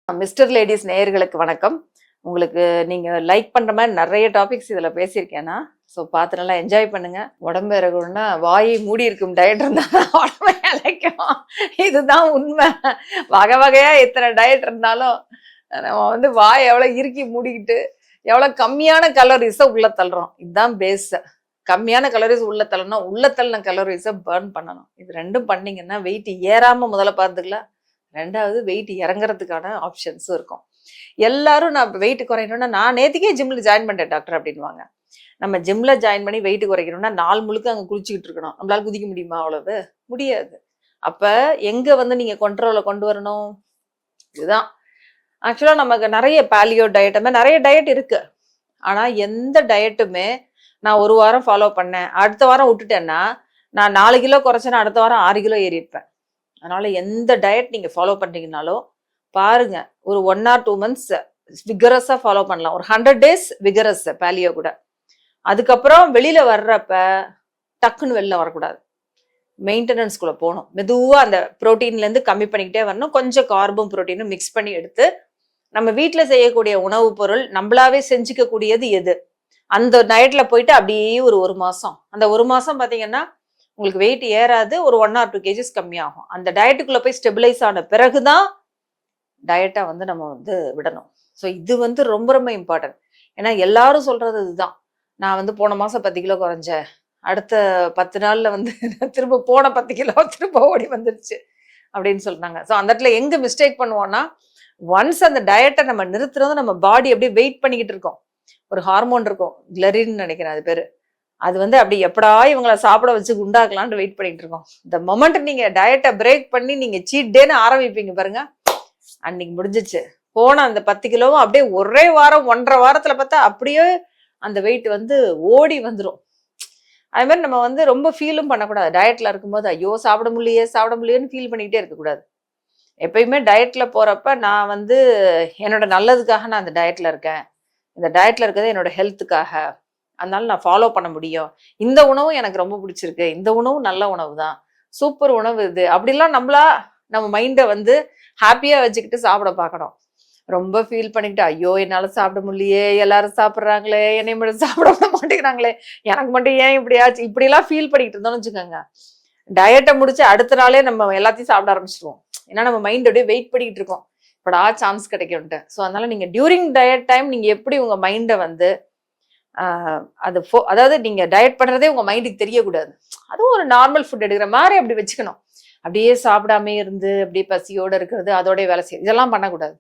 Mister ladies நேயர்களுக்கு வணக்கம். உங்களுக்கு நீங்க லைக் பண்ற மாதிரி நிறைய டாபிக்ஸ் இதுல பேசியிருக்கேன்னா, ஸோ பார்த்து நல்லா என்ஜாய் பண்ணுங்க. உடம்பு இறக்கணும்னா வாயை மூடி இருக்கும் டயட் இருந்தா உடம்பு இழைக்கும். இதுதான் உண்மை. வகை வகையா இத்தனை டயட் இருந்தாலும் நம்ம வாய் எவ்வளவு இறுக்கி மூடிக்கிட்டு எவ்வளவு கம்மியான கலோரிஸை உள்ள தள்ளுறோம். இதுதான் பேஸ். கம்மியான கலோரிஸ் உள்ள தள்ளணும், உள்ள தள்ளின கலோரிஸை பர்ன் பண்ணணும். இது ரெண்டும் பண்ணீங்கன்னா வெயிட் ஏறாம முதல்ல பார்த்துக்கலாம். ரெண்டாவது வெயிட் இறங்குறதுக்கான ஆப்ஷன்ஸும் இருக்கும். எல்லாரும் நான் வெயிட் குறையணும்னா நான் நேற்றுக்கே ஜிம்மில் ஜாயின் பண்ணிட்டேன் டாக்டர் அப்படின்வாங்க. நம்ம ஜிம்மில் ஜாயின் பண்ணி வெயிட் குறைக்கணும்னா நாள் முழுக்க அங்கே குளிச்சுக்கிட்டு இருக்கணும். நம்மளால குதிக்க முடியுமா? அவ்வளவு முடியாது. அப்போ எங்கே நீங்கள் கண்ட்ரோலில் கொண்டு வரணும்? இதுதான் ஆக்சுவலாக நமக்கு நிறைய பாலியோ டயட் மாதிரி நிறைய டயட் இருக்கு. ஆனால் எந்த டயட்டுமே நான் ஒரு வாரம் ஃபாலோ பண்ணேன், அடுத்த வாரம் விட்டுட்டேன்னா நான் 4 கிலோ குறைச்சேன்னா அடுத்த வாரம் 6 கிலோ ஏறியிருப்பேன். அதனால எந்த டயட் நீங்க ஃபாலோ பண்றீங்கனாலும் பாருங்க, ஒரு 1 or 2 months விகரஸா ஃபாலோ பண்ணலாம். ஒரு 100 days விகரஸ் பாலியோ கூட. அதுக்கப்புறம் வெளியில வர்றப்ப டக்குன்னு வெளில வரக்கூடாது. மெயின்டெனன்ஸ்குள்ள போகணும். மெதுவா அந்த புரோட்டீன்ல இருந்து கம்மி பண்ணிக்கிட்டே வரணும். கொஞ்சம் கார்பும் புரோட்டீனும் மிக்ஸ் பண்ணி எடுத்து நம்ம வீட்டுல செய்யக்கூடிய உணவுப் பொருள் நம்மளாவே செஞ்சுக்க கூடியது எது, அந்த டயட்ல போயிட்டு அப்படியே ஒரு மாசம், அந்த ஒரு மாசம் பாத்தீங்கன்னா உங்களுக்கு வெயிட் ஏறாது, ஒரு 1 or 2 kgs கம்மியாகும். அந்த டயட்டுக்குள்ள போய் ஸ்டெபிளைஸ் ஆன பிறகுதான் டயட்டை நம்ம விடணும். ஸோ இது ரொம்ப ரொம்ப இம்பார்ட்டன்ட். ஏன்னா எல்லாரும் சொல்றது இதுதான். நான் போன மாசம் 10 கிலோ குறைஞ்சேன், அடுத்த 10 நாள்ல திரும்ப போன 10 கிலோ திரும்ப ஓடி வந்துருச்சு அப்படின்னு சொல்றாங்க. ஸோ அந்த இடத்துல எங்க மிஸ்டேக் பண்ணுவோம்னா, ஒன்ஸ் அந்த டயட்டை நம்ம நிறுத்துறதும் நம்ம பாடி அப்படியே வெயிட் பண்ணிக்கிட்டு இருக்கோம். ஒரு ஹார்மோன் இருக்கும், கிளரின்னு நினைக்கிறேன் அது பேரு. அது அப்படி எப்படா இவங்களை சாப்பிட வச்சு குண்டாக்கலான்னு வெயிட் பண்ணிட்டு இருக்கோம். இந்த மொமெண்ட் நீங்க டயட்டை பிரேக் பண்ணி நீங்க சீட் டேன்னு ஆரம்பிப்பீங்க பாருங்க, அன்னைக்கு முடிஞ்சிச்சு. போன அந்த 10 கிலோவும் அப்படியே ஒரே வாரம் 1.5 வாரத்துல பார்த்தா அப்படியே அந்த வெயிட் ஓடி வந்துடும். அது மாதிரி நம்ம ரொம்ப ஃபீலும் பண்ணக்கூடாது. டயட்ல இருக்கும்போது ஐயோ சாப்பிட முடியலையேன்னு ஃபீல் பண்ணிக்கிட்டே இருக்கக்கூடாது. எப்பயுமே டயட்ல போறப்ப நான் என்னோட நல்லதுக்காக நான் அந்த டயட்ல இருக்கேன், இந்த டயட்ல இருக்கிறது என்னோட ஹெல்த்துக்காக, அதனால நான் ஃபாலோ பண்ண முடியும், இந்த உணவும் எனக்கு ரொம்ப பிடிச்சிருக்கு, இந்த உணவும் நல்ல உணவு தான், சூப்பர் உணவு இது, அப்படிலாம் நம்ம மைண்டை ஹாப்பியா வச்சுக்கிட்டு சாப்பிட பார்க்கணும். ரொம்ப ஃபீல் பண்ணிக்கிட்டு ஐயோ என்னால சாப்பிட முடியலையே, எல்லாரும் சாப்பிட்றாங்களே, என்னை மட்டும் சாப்பிட மாட்டேங்கிறாங்களே, எனக்கு மட்டும் ஏன் இப்படி ஆச்சு, இப்படிலாம் ஃபீல் பண்ணிக்கிட்டு இருந்தோம்னு வச்சுக்கோங்க, டயட்டை முடிச்சு அடுத்த நாளே நம்ம எல்லாத்தையும் சாப்பிட ஆரம்பிச்சிருவோம். ஏன்னா நம்ம மைண்ட் அப்படியே வெயிட் பண்ணிக்கிட்டு இருக்கோம், இப்படா சான்ஸ் கிடைக்கும்ட்டு. ஸோ அதனால நீங்க டியூரிங் டயட் டைம் நீங்க எப்படி உங்க மைண்டை அதாவது நீங்க டயட் பண்றதே உங்க மைண்டுக்கு தெரியக்கூடாது. அதுவும் ஒரு நார்மல் ஃபுட் எடுக்கிற மாதிரி அப்படி வச்சுக்கணும். அப்படியே சாப்பிடாம இருந்து அப்படியே பசியோட இருக்கிறது, அதோடய வேலை செய்யுது, இதெல்லாம் பண்ணக்கூடாது.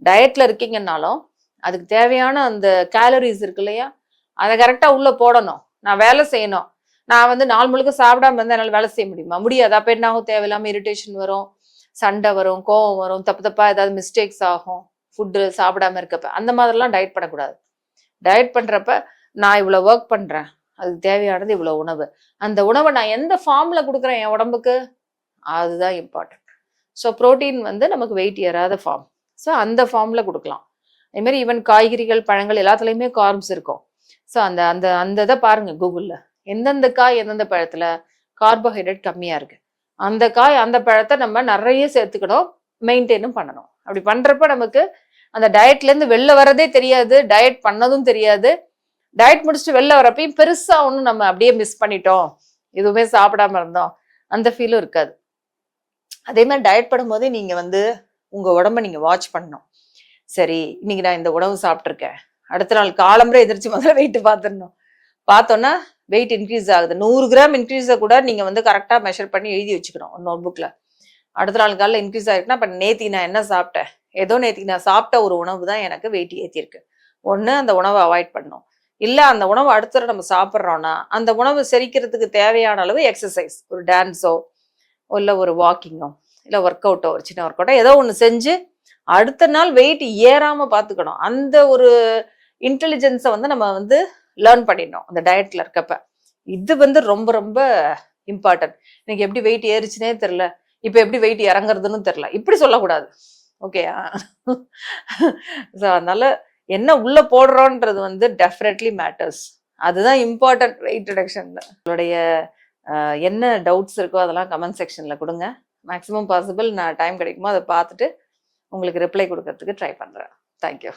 டயட்ல இருக்கீங்கன்னாலும் அதுக்கு தேவையான அந்த கேலரிஸ் இருக்கு இல்லையா, அதை கரெக்டா உள்ள போடணும். நான் வேலை செய்யணும், நான் நாள் முழுக்க சாப்பிடாம இருந்தா என்னால் வேலை செய்ய முடியுமா? முடியாது. அப்ப என்ன ஆகும்? தேவையில்லாம இரிட்டேஷன் வரும், சண்டை வரும், கோவம் வரும், தப்பா ஏதாவது மிஸ்டேக்ஸ் ஆகும் ஃபுட்டு சாப்பிடாம இருக்கப்ப. அந்த மாதிரிலாம் டயட் பண்ணக்கூடாது. டயட் பண்றப்ப நான் இவ்வளவு ஒர்க் பண்றேன், அதுக்கு தேவையானது இவ்வளவு உணவு, அந்த உணவை நான் எந்த ஃபார்ம்ல கொடுக்குறேன் என் உடம்புக்கு, அதுதான் இம்பார்ட்டன்ட். ஸோ ப்ரோட்டீன் நமக்கு வெயிட் ஏறாத ஃபார்ம், ஸோ அந்த ஃபார்ம்ல கொடுக்கலாம். அதே மாதிரி ஈவன் காய்கறிகள் பழங்கள் எல்லாத்துலேயுமே கார்ப்ஸ் இருக்கும். ஸோ அந்த அந்த அந்த இதை பாருங்க கூகுளில், எந்தெந்த காய் எந்தெந்த பழத்துல கார்போஹைட்ரேட் கம்மியா இருக்கு, அந்த காய் அந்த பழத்தை நம்ம நிறைய சேர்த்துக்கணும், மெயின்டைனும் பண்ணணும். அப்படி பண்றப்ப நமக்கு அந்த டயட்ல இருந்து வெளில வரதே தெரியாது, டயட் பண்ணதும் தெரியாது. டயட் முடிச்சுட்டு வெளில வரப்பையும் பெருசா ஒன்றும் நம்ம அப்படியே மிஸ் பண்ணிட்டோம், எதுவுமே சாப்பிடாம இருந்தோம், அந்த ஃபீலும் இருக்காது. அதே மாதிரி டயட் பண்ணும்போதே நீங்க உங்க உடம்ப நீங்க வாட்ச் பண்ணணும். சரி, இன்னைக்கு நான் இந்த உணவு சாப்பிட்ருக்கேன், அடுத்த நாள் காலம்பரை எதிர்த்து முதல்ல வெயிட் பார்த்துடணும். பார்த்தோன்னா வெயிட் இன்க்ரீஸ் ஆகுது, 100 கிராம் இன்க்ரீஸை கூட நீங்க கரெக்டா மெஷர் பண்ணி எழுதி வச்சுக்கணும் ஒரு நோட் புக்ல. அடுத்த நாள் காலையில் இன்க்ரீஸ் ஆயிருக்குன்னா அப்ப நேத்தி நான் என்ன சாப்பிட்டேன், ஏதோ நேத்திக்கு நான் சாப்பிட்ட ஒரு உணவு தான் எனக்கு வெயிட் ஏற்றிருக்கு. ஒன்று அந்த உணவை அவாய்ட் பண்ணணும், இல்லை அந்த உணவு அடுத்த நம்ம சாப்பிட்றோன்னா அந்த உணவு செரிக்கிறதுக்கு தேவையான அளவு எக்ஸசைஸ், ஒரு டான்ஸோ இல்லை ஒரு வாக்கிங்கோ இல்லை ஒர்க் அவுட்டோ, ஒரு சின்ன ஒர்க் அவுட்டோ ஏதோ ஒன்று செஞ்சு அடுத்த நாள் வெயிட் ஏறாம பார்த்துக்கணும். அந்த ஒரு இன்டெலிஜென்ஸை நம்ம லேர்ன் பண்ணிடணும் அந்த டயட்ல இருக்கப்ப. இது ரொம்ப ரொம்ப இம்பார்ட்டன்ட். எனக்கு எப்படி வெயிட் ஏறிச்சுனே தெரில, இப்போ எப்படி வெயிட் இறங்குறதுன்னு தெரில, இப்படி சொல்லக்கூடாது. ஓகேயா? ஸோ அதனால என்ன உள்ள போடுறோன்றது டெஃபினெட்லி மேட்டர்ஸ். அதுதான் இம்பார்ட்டன்ட் வெயிட் ரிடக்ஷன்ல. உங்களுடைய என்ன டவுட்ஸ் இருக்கோ அதெல்லாம் கமெண்ட் செக்ஷன்ல கொடுங்க. மேக்ஸிமம் பாசிபிள் நான் டைம் கிடைக்குமோ அதை பார்த்துட்டு உங்களுக்கு ரிப்ளை கொடுக்கறதுக்கு ட்ரை பண்ணுறேன். தேங்க்யூ.